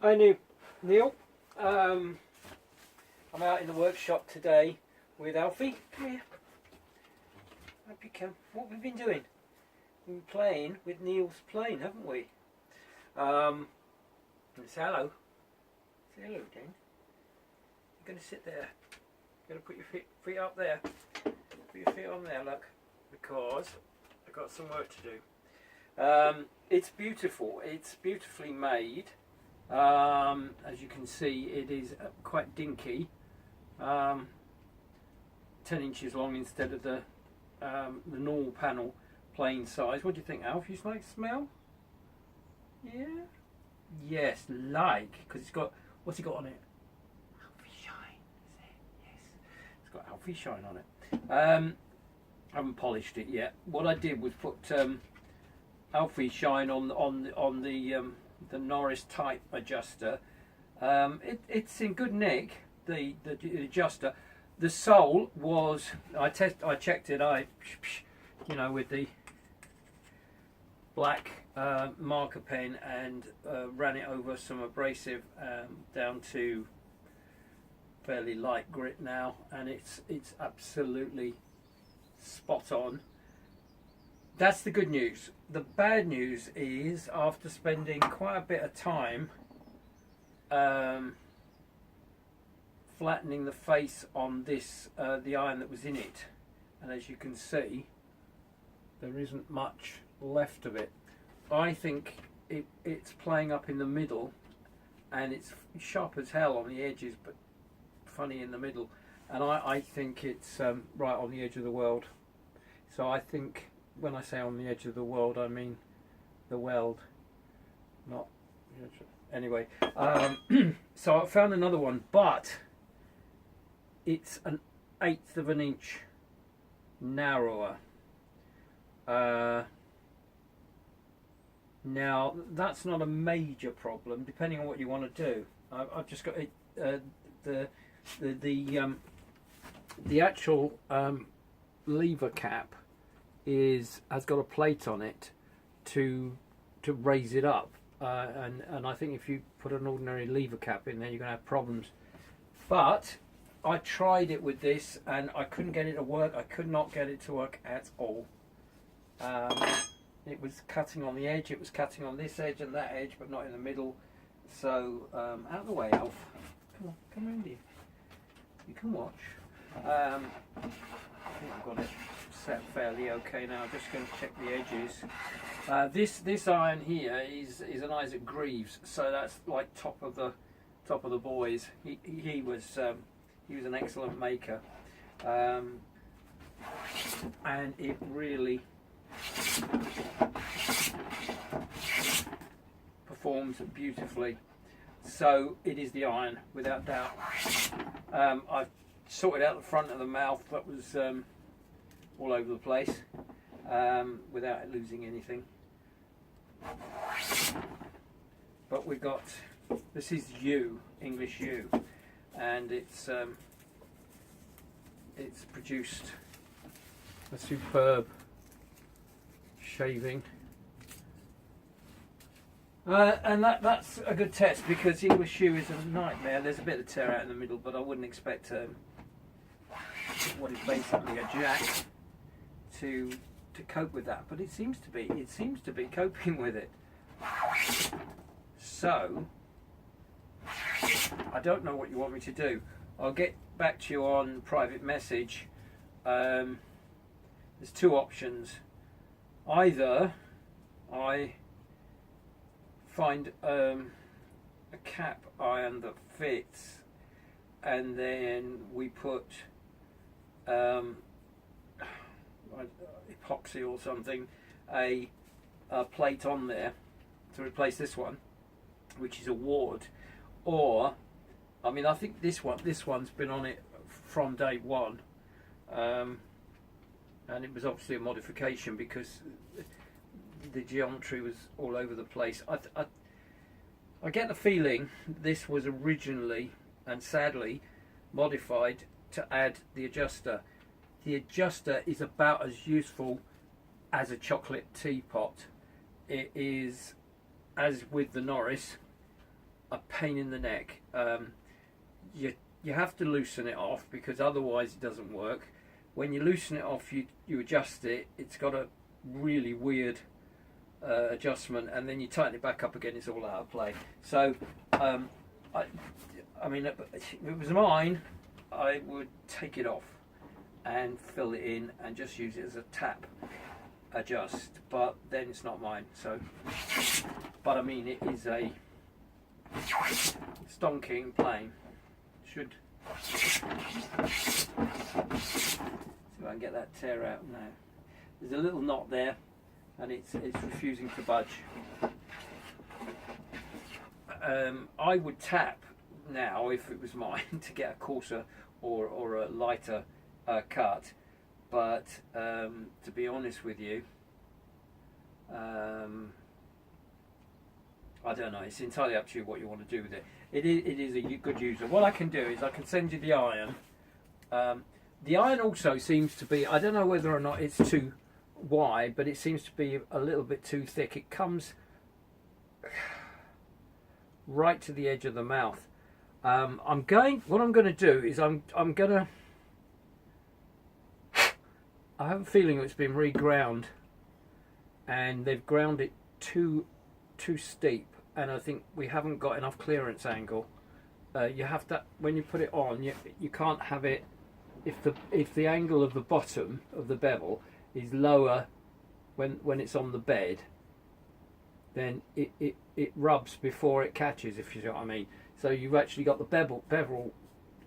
Hi Neil. I'm out in the workshop today with Alfie. Come here. Up you come. What have we been doing? We've been playing with Neil's plane, haven't we? Say hello. Say hello, Dan. You're going to sit there. You're going to put your feet up there. Put your feet on there, look. Because I've got some work to do. It's beautiful. It's beautifully made. As you can see, it is quite dinky. 10 inches long instead of the normal panel plane size. What do you think, Alf? You like smell? Yeah? Yes, like, because it's got, what's it got on it? Alfie Shine, is it? Yes. It's got Alfie Shine on it. I haven't polished it yet. What I did was put Alfie Shine on the Norris type adjuster. It's in good nick, the adjuster. The sole was, I checked it, with the black marker pen and ran it over some abrasive down to fairly light grit now, and it's absolutely spot on. That's the good news. The bad news is, after spending quite a bit of time flattening the face on this, the iron that was in it, and as you can see, there isn't much left of it. I think it's playing up in the middle, and it's sharp as hell on the edges, but funny in the middle. And I think it's right on the edge of the world. So I think, when I say on the edge of the world, I mean the weld, not. Anyway, so I found another one, but it's an 1/8 of an inch narrower. Now that's not a major problem, depending on what you want to do. I've just got the actual lever cap has got a plate on it to raise it up, and I think if you put an ordinary lever cap in there, you're going to have problems. But I tried it with this and I couldn't get it to work. I could not get it to work at all. It was cutting on the edge, it was cutting on this edge and that edge, but not in the middle. So out of the way, Alf. Come around here. You can watch. I think I've got it set fairly okay now. I'm just going to check the edges. This iron here is an Isaac Greaves, so that's like top of the boys. He was an excellent maker, and it really performs beautifully. So it is the iron, without doubt. I've sorted out the front of the mouth that was all over the place, without losing anything. But we've got, this is U, English U, and it's produced a superb shaving. And that's a good test, because English U is a nightmare. There's a bit of tear out in the middle, but I wouldn't expect what is basically a jack to cope with that. But it seems to be coping with it. So I don't know what you want me to do. I'll get back to you on private message. There's two options. Either I find a cap iron that fits, and then we put epoxy or something, a plate on there to replace this one, which is a ward. Or, I mean, I think this one's been on it from day one, and it was obviously a modification because the geometry was all over the place. I get the feeling this was originally, and sadly, modified to add the adjuster. The adjuster is about as useful as a chocolate teapot. It is, as with the Norris, a pain in the neck. You have to loosen it off because otherwise it doesn't work. When you loosen it off, you adjust it. It's got a really weird adjustment, and then you tighten it back up again. It's all out of play. So, I mean, if it was mine, I would take it off and fill it in and just use it as a tap adjust. But then it's not mine. So, but I mean, it is a stonking plane. Should see if I can get that tear out now. There's a little knot there, and it's refusing to budge. I would tap now if it was mine to get a coarser or a lighter cut, but to be honest with you, I don't know. It's entirely up to you what you want to do with it. It is a good user. What I can do is I can send you the iron. The iron also seems to be, I don't know whether or not it's too wide, but it seems to be a little bit too thick. It comes right to the edge of the mouth. What I'm going to do is I have a feeling it's been reground, and they've ground it too steep, and I think we haven't got enough clearance angle. You have to, when you put it on, you can't have it if the angle of the bottom of the bevel is lower when it's on the bed, then it rubs before it catches, if you know what I mean. So you've actually got the bevel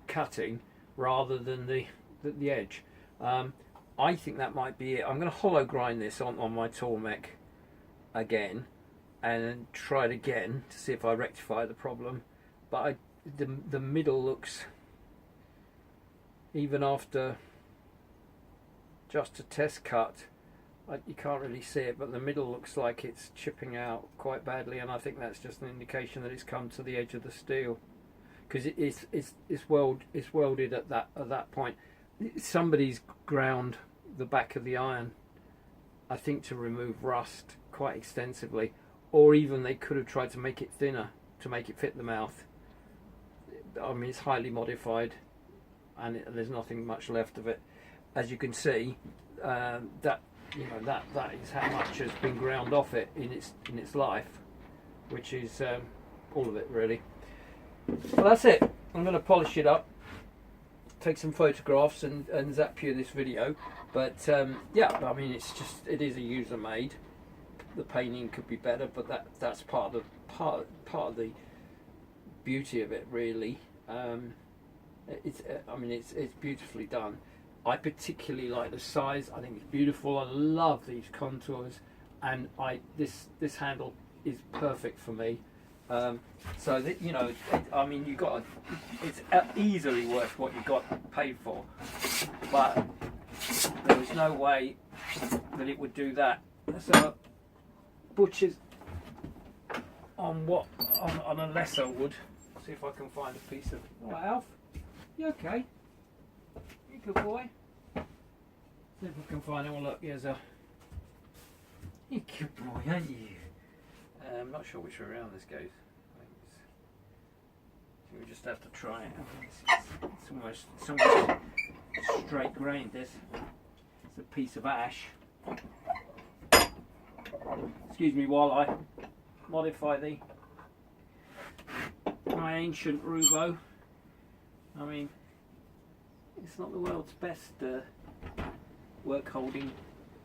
cutting rather than the edge. I think that might be it. I'm going to hollow grind this on my Tormek again and try it again to see if I rectify the problem. But the middle looks, even after just a test cut, you can't really see it, but the middle looks like it's chipping out quite badly, and I think that's just an indication that it's come to the edge of the steel, because it's welded at that point. Somebody's ground the back of the iron, I think, to remove rust quite extensively, or even they could have tried to make it thinner to make it fit the mouth. I mean, it's highly modified, and there's nothing much left of it. As you can see, that is how much has been ground off it in its life, which is all of it really. Well, that's it. I'm going to polish it up, take some photographs, and zap you this video. But yeah, I mean, it is a user made. The painting could be better, but that's part of the beauty of it, really. It's beautifully done. I particularly like the size. I think it's beautiful. I love these contours, and this handle is perfect for me. So that, you know, it's easily worth what you got paid for. But there was no way that it would do that. So butchers on a lesser wood. See if I can find a piece of. All right, Alf, you okay? You good boy? See if we can find it. Well, look, here's a. You good boy, aren't you? I'm not sure which way around this goes. So we just have to try it. It's almost straight grained. This. It's a piece of ash. Excuse me while I modify my ancient Rubo. I mean, it's not the world's best work holding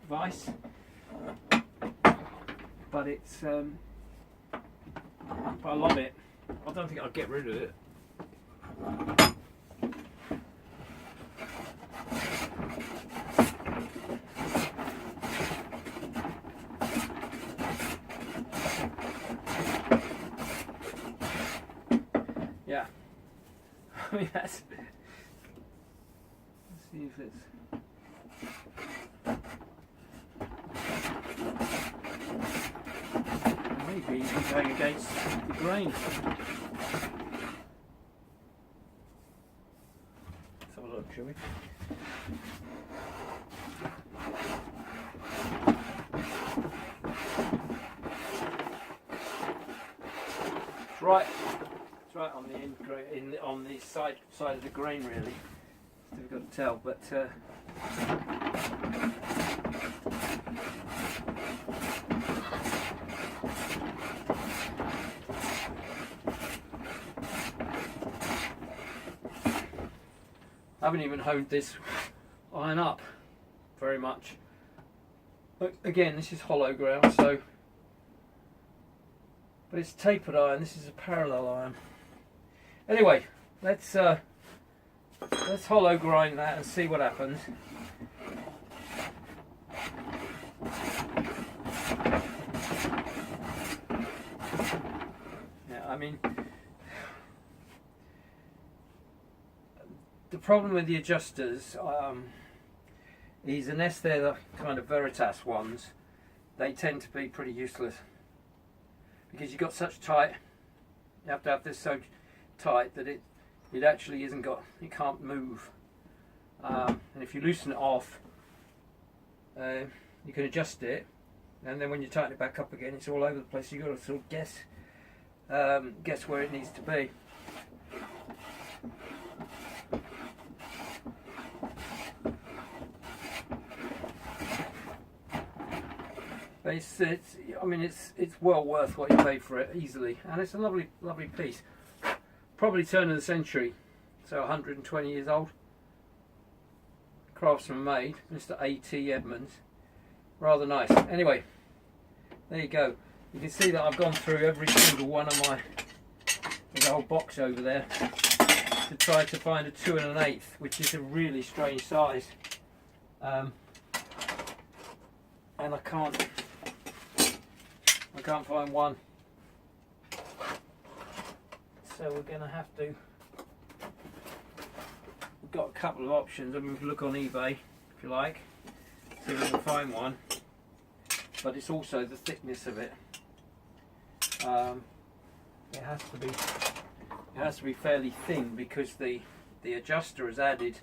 vise, but it's but I love it. I don't think I'll get rid of it. Yeah, I mean, let's see if it's. Maybe even going against the grain. Let's have a look, shall we? right on the on the side of the grain really. It's difficult to tell, but I haven't even honed this iron up very much. But again, this is hollow ground, so, but it's tapered iron. This is a parallel iron. Anyway, let's hollow grind that and see what happens. Yeah, I mean, the problem with the adjusters is, unless they're the kind of Veritas ones, they tend to be pretty useless, because you've got such tight, you have to have this so tight that it actually isn't got, it can't move, and if you loosen it off, you can adjust it, and then when you tighten it back up again, it's all over the place. You've got to sort of guess where it needs to be. But I mean, it's well worth what you pay for it easily, and it's a lovely piece. Probably turn of the century, so 120 years old. Craftsman made, Mr. A.T. Edmonds. Rather nice. Anyway, there you go. You can see that I've gone through every single one of my, there's a whole box over there, to try to find a 2 1/8, which is a really strange size. And I can't find one. So we're going to have to, we've got a couple of options. I mean, we can look on eBay if you like, see if we can find one, but it's also the thickness of it. It has to be fairly thin, because the adjuster has added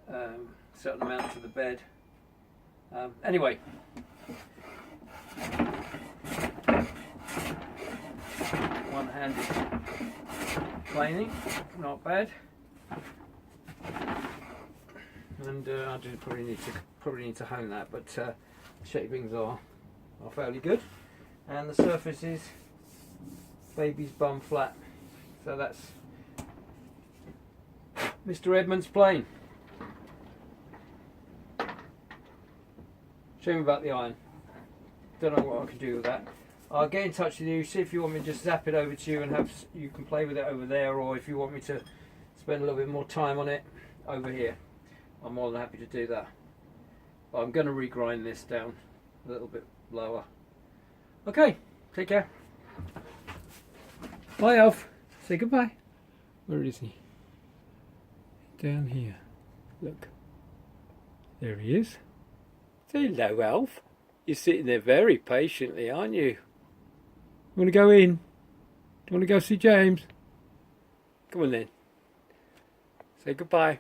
a certain amount to the bed. Anyway, one-handed planing, not bad. And I do probably need to hone that, but shapings are fairly good, and the surface is baby's bum flat. So that's Mr. Edmonds' plane. Shame about the iron. Don't know what I can do with that. I'll get in touch with you, see if you want me to just zap it over to you and you can play with it over there, or if you want me to spend a little bit more time on it over here. I'm more than happy to do that. But I'm going to regrind this down a little bit lower. Okay, take care. Bye, Alf. Say goodbye. Where is he? Down here. Look. There he is. Say hello, Alf. You're sitting there very patiently, aren't you? You want to go in? Do you want to go see James? Come on then. Say goodbye.